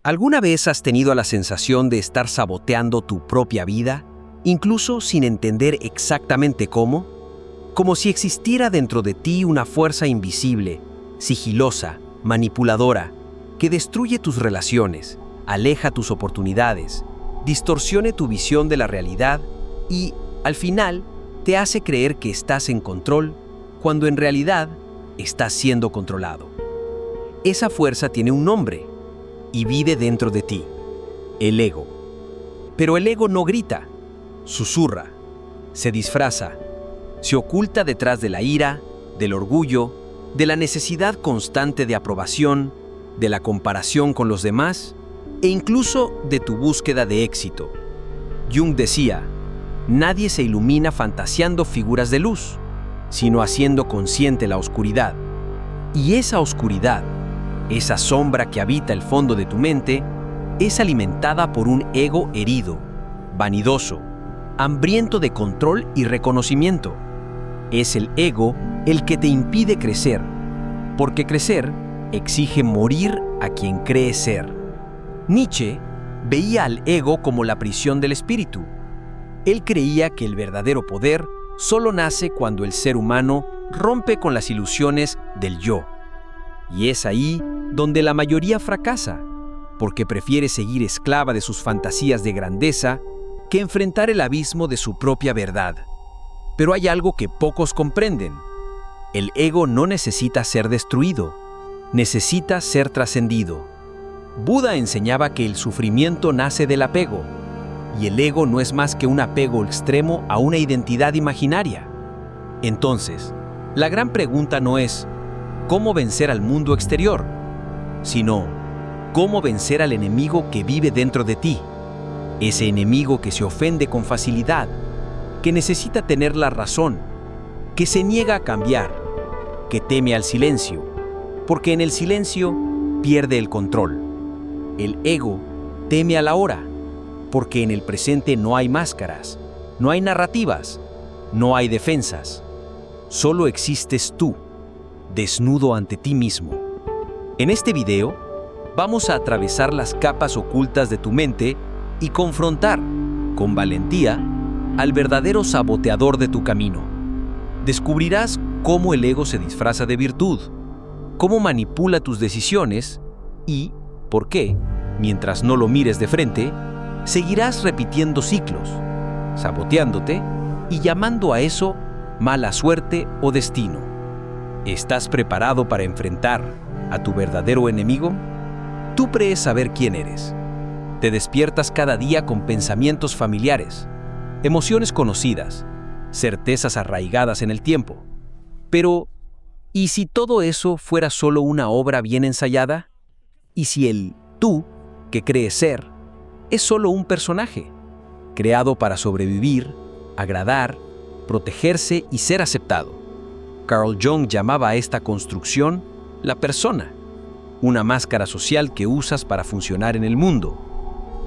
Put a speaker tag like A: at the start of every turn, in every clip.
A: ¿Alguna vez has tenido la sensación de estar saboteando tu propia vida, incluso sin entender exactamente cómo? Como si existiera dentro de ti una fuerza invisible, sigilosa, manipuladora, que destruye tus relaciones, aleja tus oportunidades, distorsione tu visión de la realidad y, al final, te hace creer que estás en control cuando en realidad estás siendo controlado. Esa fuerza tiene un nombre y vive dentro de ti: el ego. Pero el ego no grita, susurra, se disfraza, se oculta detrás de la ira, del orgullo, de la necesidad constante de aprobación, de la comparación con los demás e incluso de tu búsqueda de éxito. Jung decía: nadie se ilumina fantaseando figuras de luz, sino haciendo consciente la oscuridad. Y esa oscuridad, esa sombra que habita el fondo de tu mente, es alimentada por un ego herido, vanidoso, hambriento de control y reconocimiento. Es el ego el que te impide crecer, porque crecer exige morir a quien cree ser. Nietzsche veía al ego como la prisión del espíritu. Él creía que el verdadero poder solo nace cuando el ser humano rompe con las ilusiones del yo. Y es ahí donde la mayoría fracasa, porque prefiere seguir esclava de sus fantasías de grandeza que enfrentar el abismo de su propia verdad. Pero hay algo que pocos comprenden. El ego no necesita ser destruido, necesita ser trascendido. Buda enseñaba que el sufrimiento nace del apego, y el ego no es más que un apego extremo a una identidad imaginaria. Entonces, la gran pregunta no es ¿cómo vencer al mundo exterior?, sino ¿cómo vencer al enemigo que vive dentro de ti? Ese enemigo que se ofende con facilidad, que necesita tener la razón, que se niega a cambiar, que teme al silencio, porque en el silencio pierde el control. El ego teme a la hora, porque en el presente no hay máscaras, no hay narrativas, no hay defensas. Solo existes tú, desnudo ante ti mismo. En este video, vamos a atravesar las capas ocultas de tu mente y confrontar, con valentía, al verdadero saboteador de tu camino. Descubrirás cómo el ego se disfraza de virtud, cómo manipula tus decisiones y, por qué, mientras no lo mires de frente, seguirás repitiendo ciclos, saboteándote y llamando a eso mala suerte o destino. ¿Estás preparado para enfrentar a tu verdadero enemigo? Tú crees saber quién eres. Te despiertas cada día con pensamientos familiares, emociones conocidas, certezas arraigadas en el tiempo. Pero, ¿y si todo eso fuera solo una obra bien ensayada? ¿Y si el tú que crees ser es solo un personaje, creado para sobrevivir, agradar, protegerse y ser aceptado? Carl Jung llamaba a esta construcción la persona, una máscara social que usas para funcionar en el mundo,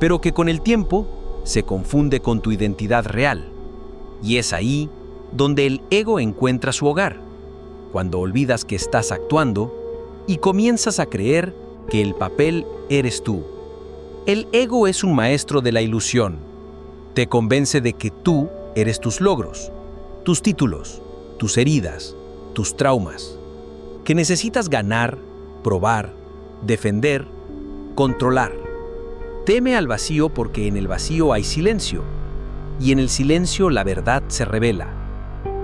A: pero que con el tiempo se confunde con tu identidad real. Y es ahí donde el ego encuentra su hogar, cuando olvidas que estás actuando y comienzas a creer que el papel eres tú. El ego es un maestro de la ilusión. Te convence de que tú eres tus logros, tus títulos, tus heridas, tus traumas, que necesitas ganar, probar, defender, controlar. Teme al vacío porque en el vacío hay silencio, y en el silencio la verdad se revela.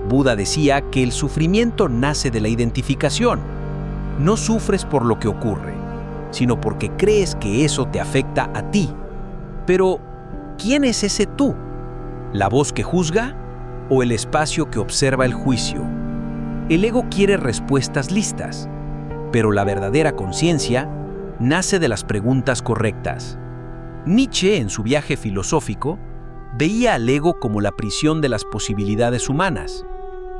A: Buda decía que el sufrimiento nace de la identificación. No sufres por lo que ocurre, sino porque crees que eso te afecta a ti. Pero, ¿quién es ese tú? ¿La voz que juzga o el espacio que observa el juicio? El ego quiere respuestas listas, pero la verdadera conciencia nace de las preguntas correctas. Nietzsche, en su viaje filosófico, veía al ego como la prisión de las posibilidades humanas.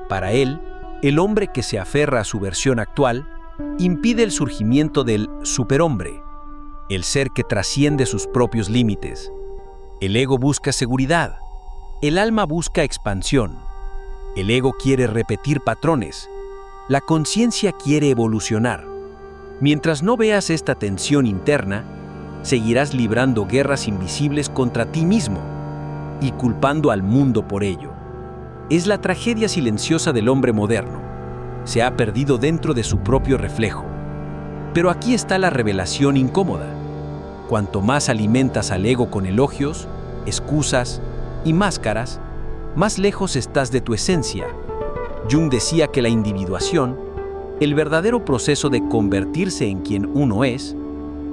A: Para él, el hombre que se aferra a su versión actual impide el surgimiento del superhombre, el ser que trasciende sus propios límites. El ego busca seguridad, el alma busca expansión. El ego quiere repetir patrones, la conciencia quiere evolucionar. Mientras no veas esta tensión interna, seguirás librando guerras invisibles contra ti mismo y culpando al mundo por ello. Es la tragedia silenciosa del hombre moderno. Se ha perdido dentro de su propio reflejo. Pero aquí está la revelación incómoda. Cuanto más alimentas al ego con elogios, excusas y máscaras, más lejos estás de tu esencia. Jung decía que la individuación, el verdadero proceso de convertirse en quien uno es,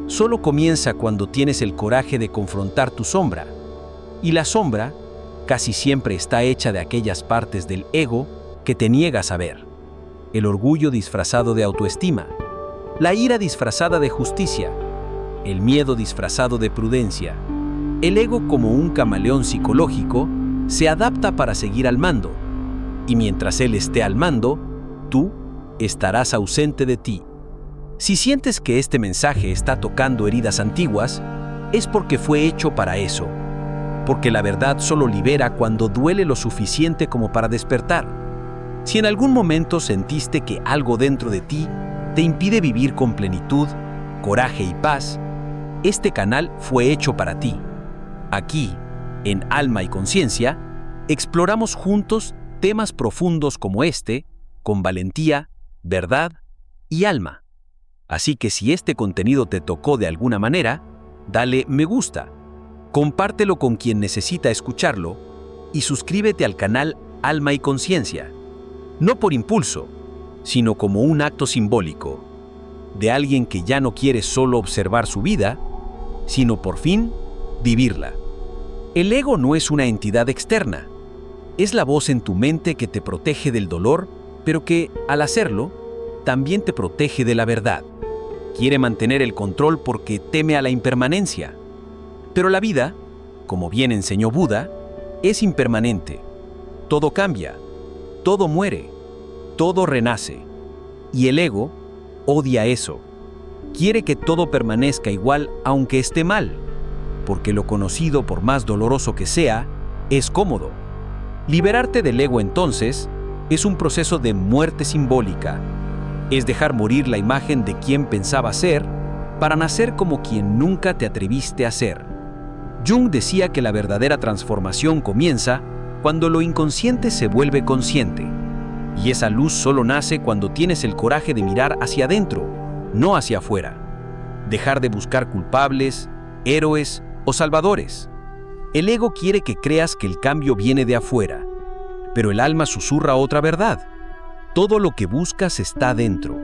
A: solo comienza cuando tienes el coraje de confrontar tu sombra. Y la sombra casi siempre está hecha de aquellas partes del ego que te niegas a ver. El orgullo disfrazado de autoestima, la ira disfrazada de justicia, el miedo disfrazado de prudencia. El ego, como un camaleón psicológico, se adapta para seguir al mando. Y mientras él esté al mando, tú estarás ausente de ti. Si sientes que este mensaje está tocando heridas antiguas, es porque fue hecho para eso. Porque la verdad solo libera cuando duele lo suficiente como para despertar. Si en algún momento sentiste que algo dentro de ti te impide vivir con plenitud, coraje y paz, este canal fue hecho para ti. Aquí, en Alma y Conciencia, exploramos juntos temas profundos como este, con valentía, verdad y alma. Así que si este contenido te tocó de alguna manera, dale me gusta, compártelo con quien necesita escucharlo y suscríbete al canal Alma y Conciencia. No por impulso, sino como un acto simbólico de alguien que ya no quiere solo observar su vida, sino por fin vivirla. El ego no es una entidad externa. Es la voz en tu mente que te protege del dolor, pero que, al hacerlo, también te protege de la verdad. Quiere mantener el control porque teme a la impermanencia. Pero la vida, como bien enseñó Buda, es impermanente. Todo cambia, todo muere, todo renace. Y el ego odia eso. Quiere que todo permanezca igual aunque esté mal, porque lo conocido, por más doloroso que sea, es cómodo. Liberarte del ego, entonces, es un proceso de muerte simbólica. Es dejar morir la imagen de quien pensaba ser para nacer como quien nunca te atreviste a ser. Jung decía que la verdadera transformación comienza cuando lo inconsciente se vuelve consciente. Y esa luz solo nace cuando tienes el coraje de mirar hacia adentro, no hacia afuera. Dejar de buscar culpables, héroes o salvadores. El ego quiere que creas que el cambio viene de afuera, pero el alma susurra otra verdad. Todo lo que buscas está dentro.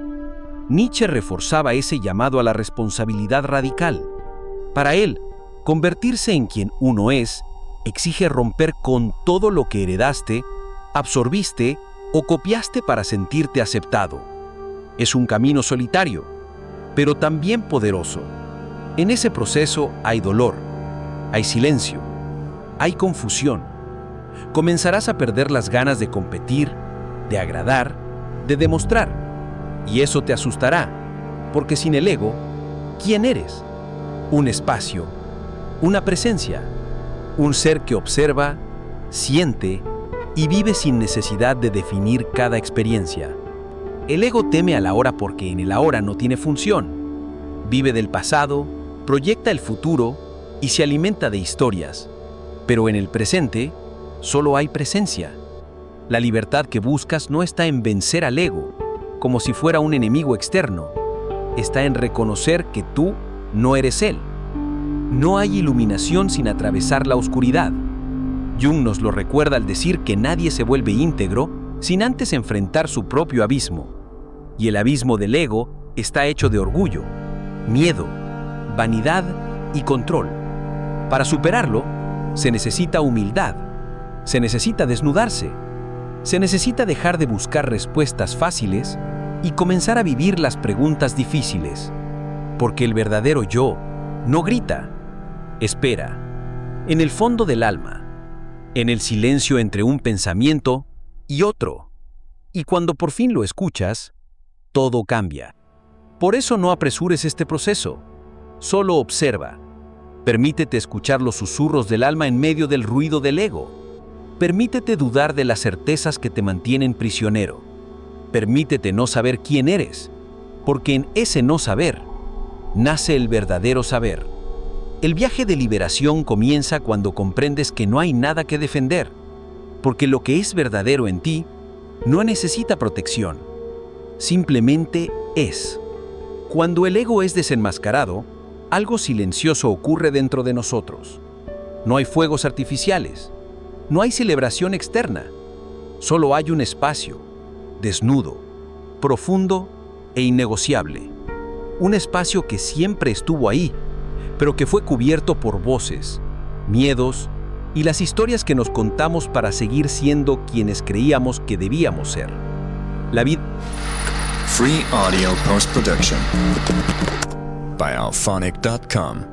A: Nietzsche reforzaba ese llamado a la responsabilidad radical. Para él, convertirse en quien uno es exige romper con todo lo que heredaste, absorbiste o copiaste para sentirte aceptado. Es un camino solitario, pero también poderoso. En ese proceso hay dolor, hay silencio, hay confusión. Comenzarás a perder las ganas de competir, de agradar, de demostrar. Y eso te asustará, porque sin el ego, ¿quién eres? Un espacio, una presencia, un ser que observa, siente y vive sin necesidad de definir cada experiencia. El ego teme a la hora porque en el ahora no tiene función. Vive del pasado, proyecta el futuro y se alimenta de historias. Pero en el presente, solo hay presencia. La libertad que buscas no está en vencer al ego, como si fuera un enemigo externo. Está en reconocer que tú no eres él. No hay iluminación sin atravesar la oscuridad. Jung nos lo recuerda al decir que nadie se vuelve íntegro sin antes enfrentar su propio abismo. Y el abismo del ego está hecho de orgullo, miedo, vanidad y control. Para superarlo, se necesita humildad, se necesita desnudarse, se necesita dejar de buscar respuestas fáciles y comenzar a vivir las preguntas difíciles. Porque el verdadero yo no grita, espera, en el fondo del alma, en el silencio entre un pensamiento y otro. Y cuando por fin lo escuchas, todo cambia. Por eso no apresures este proceso, solo observa. Permítete escuchar los susurros del alma en medio del ruido del ego. Permítete dudar de las certezas que te mantienen prisionero. Permítete no saber quién eres, porque en ese no saber nace el verdadero saber. El viaje de liberación comienza cuando comprendes que no hay nada que defender, porque lo que es verdadero en ti no necesita protección, simplemente es. Cuando el ego es desenmascarado, algo silencioso ocurre dentro de nosotros. No hay fuegos artificiales, no hay celebración externa, solo hay un espacio, desnudo, profundo e innegociable. Un espacio que siempre estuvo ahí, pero que fue cubierto por voces, miedos y las historias que nos contamos para seguir siendo quienes creíamos que debíamos ser. La vida.
B: Free audio post-production by alphonic.com.